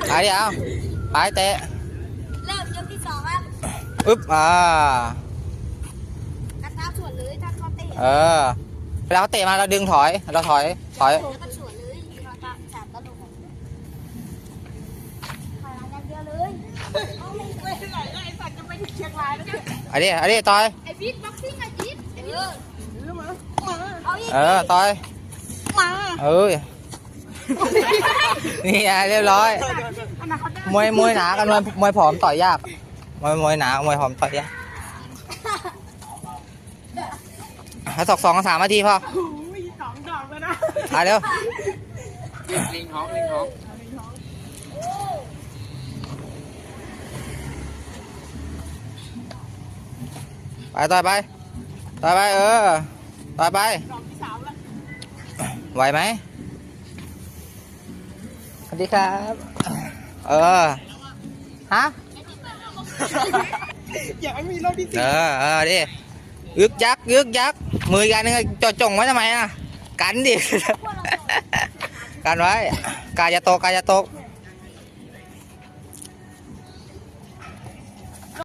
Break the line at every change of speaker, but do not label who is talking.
ไปเดี๋ยวไปเตะ
เริ่มยกที่2ครับ
อึ๊บ
กระทาสวนเลยถ้าเขาเตะ
เวลาเขาเตะมาเราดึงถอยเราถอย
แล้วก็สวนเลยเราตามสามตลกถอยหลังอย่างเดียวเลยเอาไม่ไปไหนแล้วไอ้สัตว์จะไปถึงเชียงรายแล้วเนี่ย
อันนี้ต่อย
ไอ้ฟิตบ็อกซิ่งไอ้ฟิตมาเอาอีก
ต่อย
มา
นี่เรียบร้อยมวยหนากันมวยผอมต่อยยากมวยหนามวยผอมต่อยยากให้2 3 นาทีพอ
2 ดอกเลยนะ
เร็ว
ลิงท้อง
ไปต่อยไปต่อยไปต่อยไปไหวไหมสวัสดีครับฮะ
อยากให้มีรอบที่สี่
ดิยึกยักมือกันนึงจ่งไว้ทำไมกันดิกันไว้กายจะตก